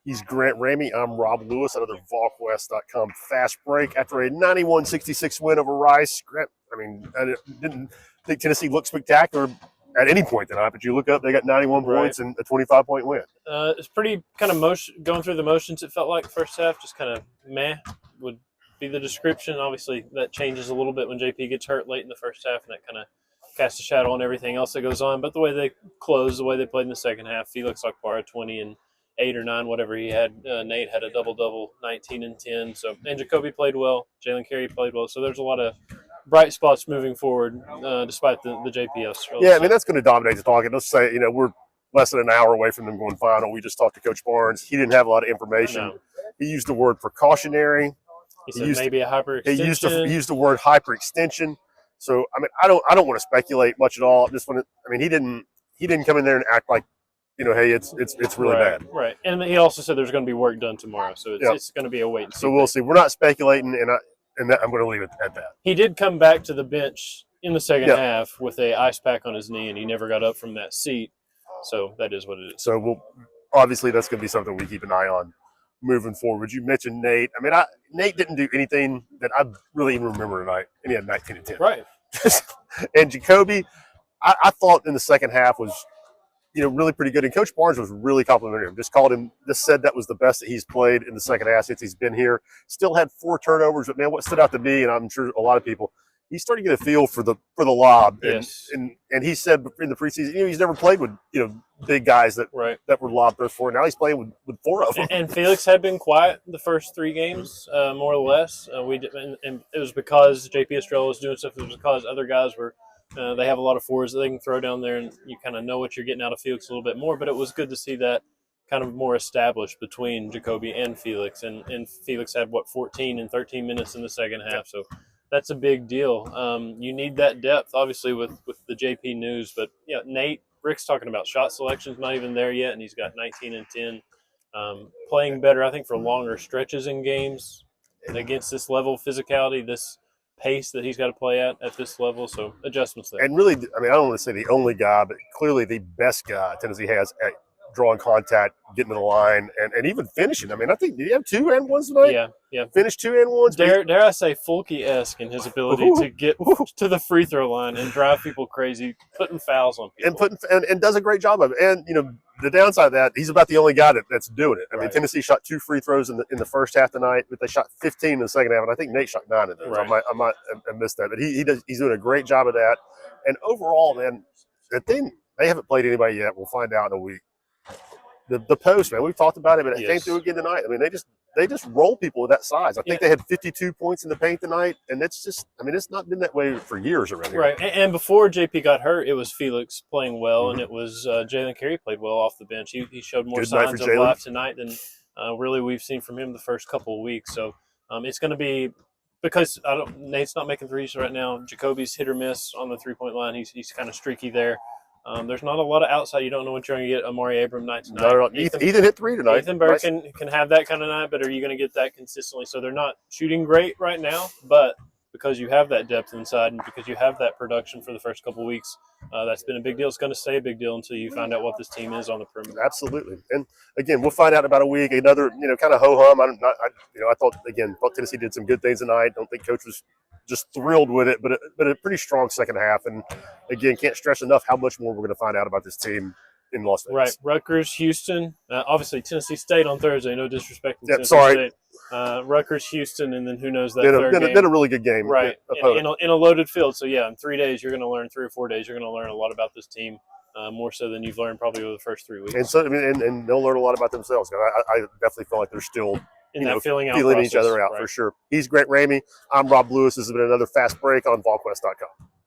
He's Grant Ramey. I'm Rob Lewis, another Volquest.com fast break. After a 91-66 win over Rice, Grant, I didn't think Tennessee looked spectacular at any point tonight, but you look up, they got 91 points and a 25-point win. It's pretty kind of going through the motions, it felt like, first half. Just kind of meh would be the description. Obviously, that changes a little bit when JP gets hurt late in the first half, and that kind of casts a shadow on everything else that goes on. But the way they closed, the way they played in the second half, Felix Akbara 20 and 8 or 9, whatever he had. Nate had a double-double, 19 and 10. And Jacoby played well. Jalen Carey played well. So there's a lot of bright spots moving forward, despite the JPS. Yeah, that's going to dominate the talk. And let's say, we're less than an hour away from them going final. We just talked to Coach Barnes. He didn't have a lot of information. No. He used the word precautionary. He said maybe a hyperextension. He used the word hyperextension. So I don't want to speculate much at all. He didn't come in there and act like, hey, it's really bad. Right. And he also said there's going to be work done tomorrow, so it's going to be a wait and see. So we'll see. We're not speculating, and I'm going to leave it at that. He did come back to the bench in the second half with a ice pack on his knee, and he never got up from that seat. So that is what it is. So obviously that's going to be something we keep an eye on moving forward. You mentioned Nate. Nate didn't do anything that I really even remember tonight, and he had 19 and 10. Right. And Jacoby, I thought in the second half was, really pretty good. And Coach Barnes was really complimentary. Just said that was the best that he's played in the second half since he's been here. Still had 4 turnovers, but man, what stood out to me, and I'm sure a lot of people, he's starting to get a feel for the lob. Yes. And he said in the preseason, he's never played with, big guys that were lob throws for. Now he's playing with 4 of them. And Felix had been quiet the first 3 games, more or less. And it was because JP Estrella was doing stuff. It was because other guys were. They have a lot of 4s that they can throw down there, and you kind of know what you're getting out of Felix a little bit more. But it was good to see that kind of more established between Jacoby and Felix. And Felix had, 14 and 13 minutes in the second half. So that's a big deal. You need that depth, obviously, with the JP news. But, Nate, Rick's talking about shot selection's not even there yet, and he's got 19 and 10. Playing better, I think, for longer stretches in games against this level of physicality, this pace that he's got to play at this level. So adjustments there. And really, I don't want to say the only guy, but clearly the best guy Tennessee has at drawing contact, getting to the line, and even finishing. I think, did he have 2 and 1s tonight? Yeah. Finished 2 and 1s. Dare I say Fulke-esque in his ability to get to the free throw line and drive people crazy, putting fouls on people. And does a great job of it. And, the downside of that, he's about the only guy that's doing it. Tennessee shot 2 free throws in the first half tonight, but they shot 15 in the second half, and I think Nate shot 9 of those. Right. I might have missed that, but he's doing a great job of that. And overall, man, the thing, they haven't played anybody yet. We'll find out in a week. The post, man, we've talked about it, but it came through again tonight. They just roll people with that size. I think they had 52 points in the paint tonight, and it's just, it's not been that way for years around here. Right, and before JP got hurt, it was Felix playing well, and it was Jalen Carey played well off the bench. He showed more signs of life tonight than really we've seen from him the first couple of weeks. So it's going to be, because Nate's not making threes right now. Jacoby's hit or miss on the three-point line. He's kind of streaky there. There's not a lot of outside. You don't know what you're going to get. Amari Abram night tonight. No. Ethan hit 3 tonight. Ethan Burke can have that kind of night, but are you going to get that consistently? So they're not shooting great right now, but because you have that depth inside and because you have that production for the first couple of weeks, that's been a big deal. It's going to stay a big deal until you find out what this team is on the perimeter. Absolutely. And again, we'll find out in about a week. Another, kind of ho-hum. I thought Tennessee did some good things tonight. Don't think Coach was just thrilled with it, but a pretty strong second half. And again, can't stress enough how much more we're going to find out about this team in Las Vegas. Right. Rutgers, Houston, obviously Tennessee State on Thursday. No disrespect to Tennessee State. Rutgers, Houston, and then who knows that third game. Been a really good game. Right. In a loaded field. So, in 3 days, you're going to learn 3 or 4 days. You're going to learn a lot about this team, more so than you've learned probably over the first 3 weeks. And so, and they'll learn a lot about themselves. I definitely feel like they're still feeling each other out for sure. He's Grant Ramey. I'm Rob Lewis. This has been another Fast Break on Volquest.com.